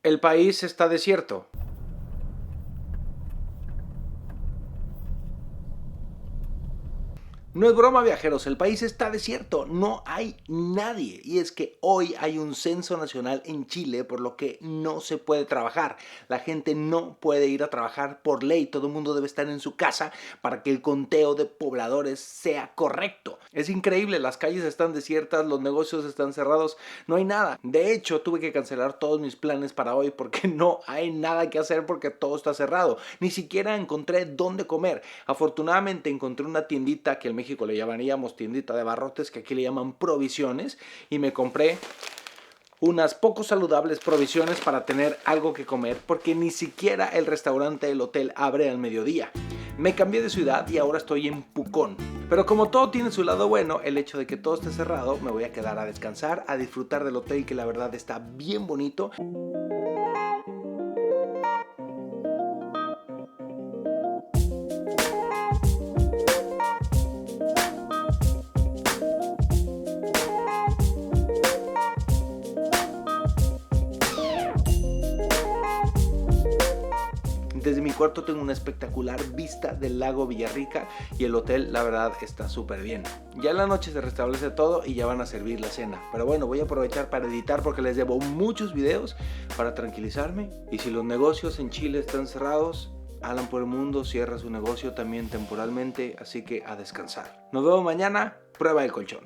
El país está desierto. No es broma, viajeros, el país está desierto, no hay nadie. Y es que hoy hay un censo nacional en Chile, por lo que no se puede trabajar. La gente no puede ir a trabajar por ley, todo el mundo debe estar en su casa para que el conteo de pobladores sea correcto. Es increíble, las calles están desiertas, los negocios están cerrados, no hay nada. De hecho, tuve que cancelar todos mis planes para hoy porque no hay nada que hacer porque todo está cerrado. Ni siquiera encontré dónde comer. Afortunadamente encontré una tiendita que en México le llamaríamos tiendita de abarrotes, que aquí le llaman provisiones, y me compré unas poco saludables provisiones para tener algo que comer porque ni siquiera el restaurante del hotel abre al mediodía. Me cambié de ciudad y ahora estoy en Pucón. Pero como todo tiene su lado bueno, el hecho de que todo esté cerrado, me voy a quedar a descansar, a disfrutar del hotel que la verdad está bien bonito. Desde mi cuarto tengo una espectacular vista del lago Villarrica y el hotel, la verdad, está súper bien. Ya en la noche se restablece todo y ya van a servir la cena. Pero bueno, voy a aprovechar para editar porque les debo muchos videos para tranquilizarme. Y si los negocios en Chile están cerrados, Alan por el Mundo cierra su negocio también temporalmente, así que a descansar. Nos vemos mañana, prueba el colchón.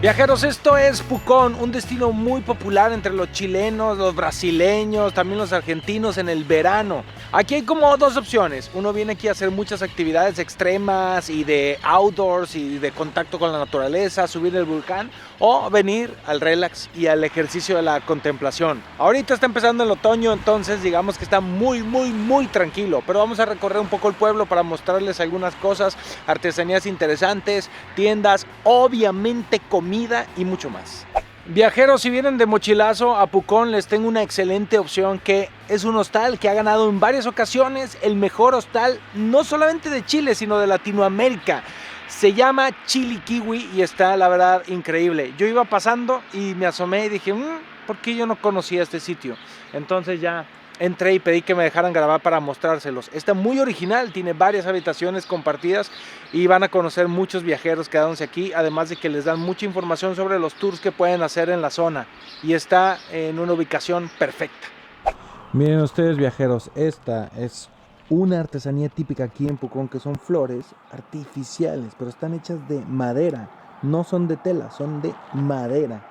Viajeros, esto es Pucón, un destino muy popular entre los chilenos, los brasileños, también los argentinos en el verano. Aquí hay como dos opciones. Uno viene aquí a hacer muchas actividades extremas y de outdoors y de contacto con la naturaleza, subir el volcán, o venir al relax y al ejercicio de la contemplación. Ahorita está empezando el otoño, entonces digamos que está muy tranquilo, pero vamos a recorrer un poco el pueblo para mostrarles algunas cosas, artesanías interesantes, tiendas, obviamente comida y mucho más. Viajeros, si vienen de mochilazo a Pucón, les tengo una excelente opción que es un hostal que ha ganado en varias ocasiones el mejor hostal no solamente de Chile, sino de Latinoamérica. Se llama Chili Kiwi y está, la verdad, increíble. Yo iba pasando y me asomé y dije, ¿por qué yo no conocía este sitio? Entonces ya entré y pedí que me dejaran grabar para mostrárselos. Está muy original, tiene varias habitaciones compartidas y van a conocer muchos viajeros quedándose aquí, además de que les dan mucha información sobre los tours que pueden hacer en la zona y está en una ubicación perfecta. Miren ustedes, viajeros, esta es una artesanía típica aquí en Pucón, que son flores artificiales, pero están hechas de madera, no son de tela, son de madera.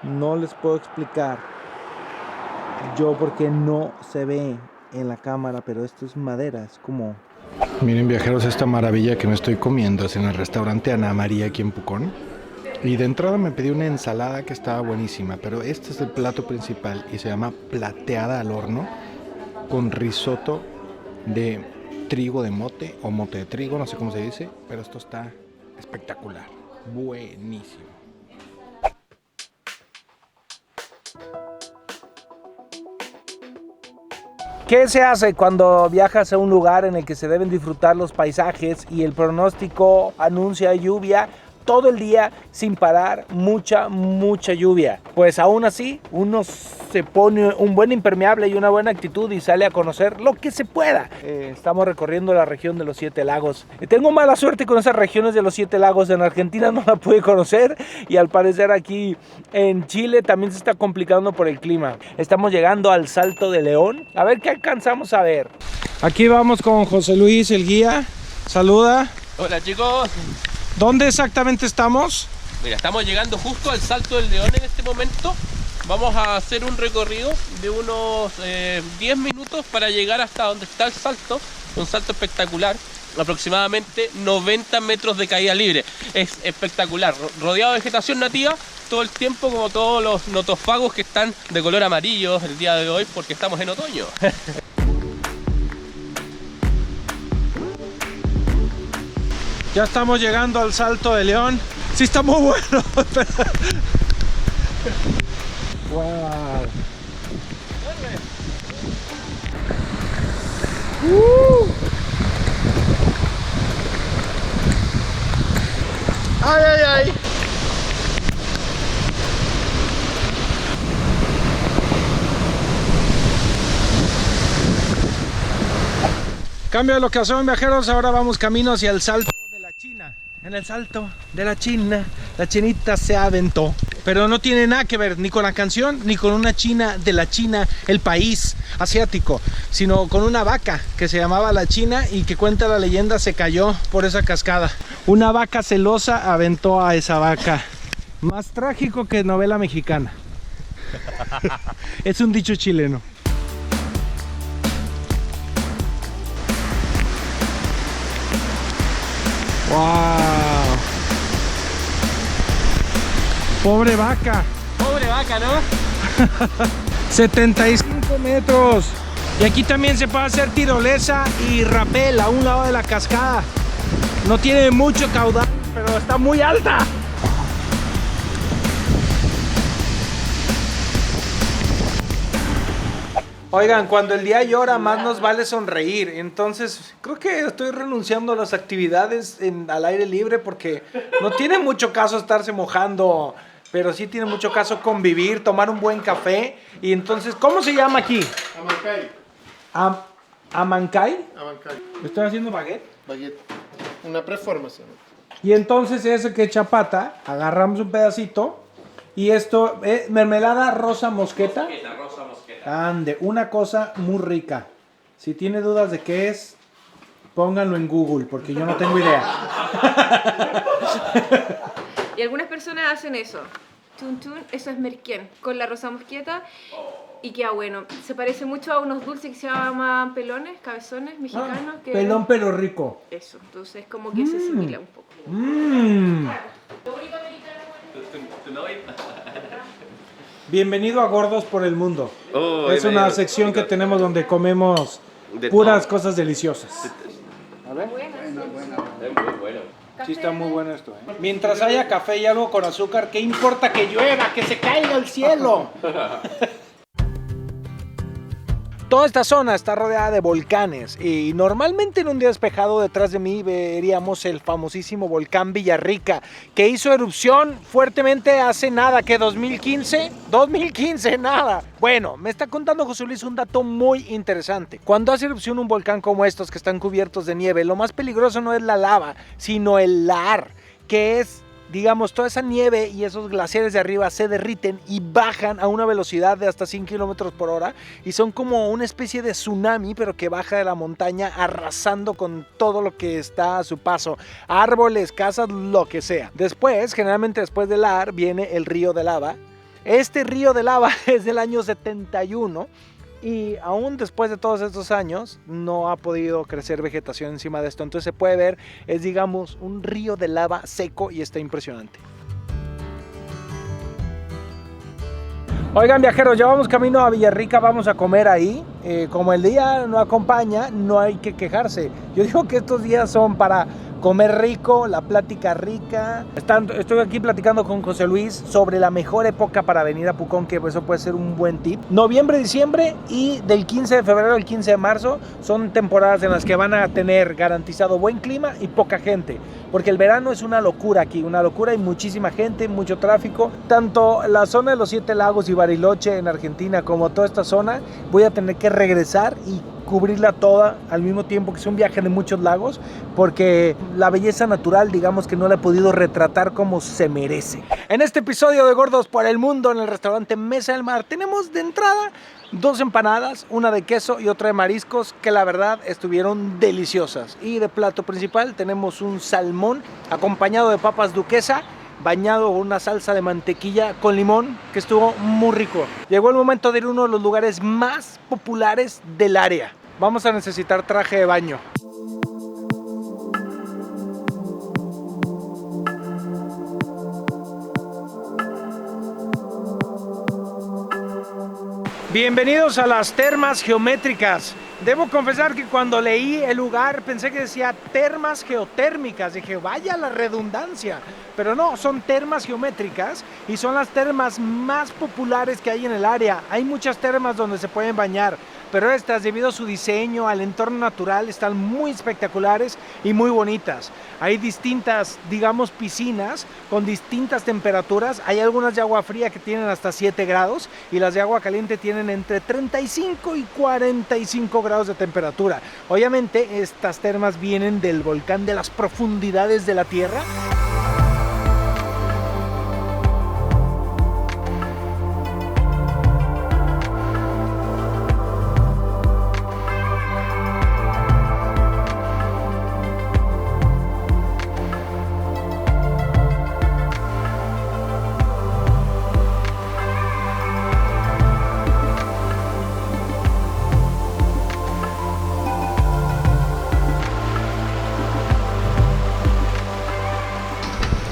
No les puedo explicar yo porque no se ve en la cámara, pero esto es madera, es como... Miren, viajeros, esta maravilla que me estoy comiendo es en el restaurante Ana María aquí en Pucón. Y de entrada me pedí una ensalada que estaba buenísima, pero este es el plato principal y se llama plateada al horno con risotto de trigo de mote o mote de trigo, no sé cómo se dice, pero esto está espectacular, buenísimo. ¿Qué se hace cuando viajas a un lugar en el que se deben disfrutar los paisajes y el pronóstico anuncia lluvia todo el día sin parar, mucha lluvia? Pues aún así, uno se pone un buen impermeable y una buena actitud y sale a conocer lo que se pueda. Estamos recorriendo la región de los 7 lagos. Tengo mala suerte con esas regiones de los 7 lagos. En Argentina no la pude conocer y al parecer aquí en Chile también se está complicando por el clima. Estamos llegando al Salto de León. A ver qué alcanzamos a ver. Aquí vamos con José Luis, el guía. Saluda. Hola, chicos. ¿Dónde exactamente estamos? Mira, estamos llegando justo al Salto del León en este momento. Vamos a hacer un recorrido de unos 10 minutos para llegar hasta donde está el salto. Un salto espectacular, aproximadamente 90 metros de caída libre. Es espectacular, rodeado de vegetación nativa todo el tiempo, como todos los notofagos que están de color amarillo el día de hoy porque estamos en otoño. Ya estamos llegando al Salto de León. Sí está muy bueno. Wow. Ay, ay, ay. Cambio de locación, viajeros. Ahora vamos camino hacia el Salto de la China. En el Salto de la China, la chinita se aventó. Pero no tiene nada que ver ni con la canción, ni con una china de la China, el país asiático, sino con una vaca que se llamaba la China y que cuenta la leyenda se cayó por esa cascada. Una vaca celosa aventó a esa vaca. Más trágico que novela mexicana. Es un dicho chileno. Wow. Pobre vaca. Pobre vaca, ¿no? 75 metros. Y aquí también se puede hacer tirolesa y rapel a un lado de la cascada. No tiene mucho caudal, pero está muy alta. Oigan, cuando el día llora, más nos vale sonreír. Entonces, creo que estoy renunciando a las actividades al aire libre porque no tiene mucho caso estarse mojando, pero sí tiene mucho caso convivir, tomar un buen café. Y entonces, ¿cómo se llama aquí? Amancay. ¿Amancay? Amancay. ¿Estoy haciendo baguette? Baguette. Una preformación. Y entonces ese que chapata, agarramos un pedacito y esto es mermelada rosa mosqueta. Rosa mosqueta. Ande, una cosa muy rica. Si tiene dudas de qué es, pónganlo en Google, porque yo no tengo idea. Y algunas personas hacen eso. Tun tun, eso es merquén, con la rosa mosqueta. Y queda bueno. Se parece mucho a unos dulces que se llaman pelones, cabezones mexicanos. Que... Pelón pero rico. Eso, entonces como que se asimila un poco. Bienvenido a Gordos por el Mundo. Oh, es una sección que tenemos donde comemos de puras todo. cosas deliciosas. A ver. Es muy bueno. Sí está muy bueno esto, ¿eh? Mientras haya café y algo con azúcar, ¿qué importa que llueva, que se caiga el cielo? Toda esta zona está rodeada de volcanes y normalmente en un día despejado detrás de mí veríamos el famosísimo volcán Villarrica, que hizo erupción fuertemente hace nada, que 2015, nada. Bueno, me está contando José Luis un dato muy interesante. Cuando hace erupción un volcán como estos que están cubiertos de nieve, lo más peligroso no es la lava, sino el lahar, que es, digamos, toda esa nieve y esos glaciares de arriba se derriten y bajan a una velocidad de hasta 100 kilómetros por hora y son como una especie de tsunami, pero que baja de la montaña arrasando con todo lo que está a su paso, árboles, casas, lo que sea. Después, generalmente después del lahar, viene el río de lava. Este río de lava es del año 71 y aún después de todos estos años no ha podido crecer vegetación encima de esto. Entonces se puede ver, es digamos un río de lava seco y está impresionante. Oigan viajeros, ya vamos camino a Villarrica, vamos a comer ahí. Como el día no acompaña, no hay que quejarse. Yo digo que estos días son para comer rico, la plática rica. Estoy aquí platicando con José Luis sobre la mejor época para venir a Pucón, que eso puede ser un buen tip. Noviembre, diciembre y del 15 de febrero al 15 de marzo son temporadas en las que van a tener garantizado buen clima y poca gente. Porque el verano es una locura aquí, una locura, hay muchísima gente, mucho tráfico. Tanto la zona de los 7 lagos y Bariloche en Argentina como toda esta zona, voy a tener que regresar y cubrirla toda al mismo tiempo, que es un viaje de muchos lagos, porque la belleza natural, digamos que no la he podido retratar como se merece. En este episodio de Gordos por el Mundo, en el restaurante Mesa del Mar, tenemos de entrada 2 empanadas, una de queso y otra de mariscos, que la verdad estuvieron deliciosas. Y de plato principal tenemos un salmón acompañado de papas duquesa, bañado con una salsa de mantequilla con limón, que estuvo muy rico. Llegó el momento de ir a uno de los lugares más populares del área. Vamos a necesitar traje de baño. Bienvenidos a las termas geométricas. Debo confesar que cuando leí el lugar pensé que decía termas geotérmicas. Dije, vaya la redundancia. pero no, son termas geométricas y son las termas más populares que hay en el área. Hay muchas termas donde se pueden bañar, pero estas, debido a su diseño, al entorno natural, están muy espectaculares y muy bonitas. Hay distintas, digamos, piscinas con distintas temperaturas. Hay algunas de agua fría que tienen hasta 7 grados y las de agua caliente tienen entre 35 y 45 grados de temperatura. Obviamente, estas termas vienen del volcán de las profundidades de la Tierra.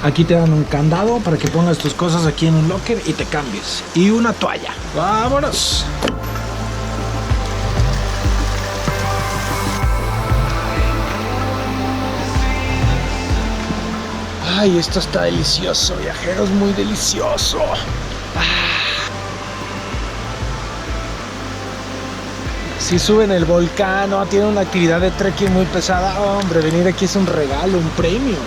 Aquí te dan un candado para que pongas tus cosas aquí en un locker y te cambies. Y una toalla. ¡Vámonos! Ay, esto está delicioso, viajeros, muy delicioso. Si suben el volcán o tienen una actividad de trekking muy pesada, hombre, venir aquí es un regalo, un premio.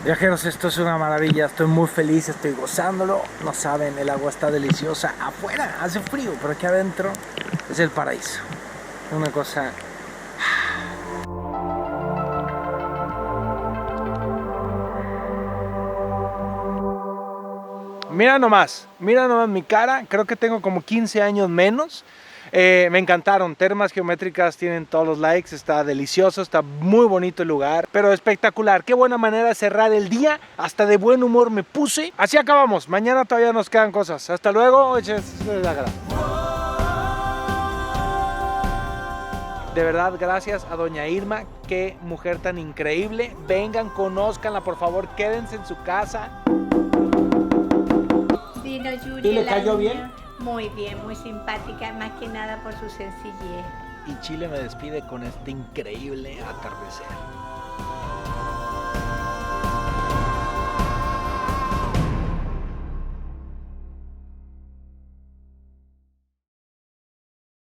Viajeros, esto es una maravilla, estoy muy feliz, estoy gozándolo. No saben, el agua está deliciosa. Afuera hace frío, pero aquí adentro es el paraíso. Una cosa... mira nomás mi cara, creo que tengo como 15 años menos. Me encantaron, termas geométricas tienen todos los likes, está delicioso, está muy bonito el lugar, pero espectacular. Qué buena manera de cerrar el día, hasta de buen humor me puse. Así acabamos, mañana todavía nos quedan cosas. Hasta luego. De verdad, gracias a doña Irma, qué mujer tan increíble. Vengan, conózcanla, por favor, quédense en su casa. Sí, no, Yuri, ¿Y le cayó bien? Muy bien, muy simpática, más que nada por su sencillez. Y Chile me despide con este increíble atardecer.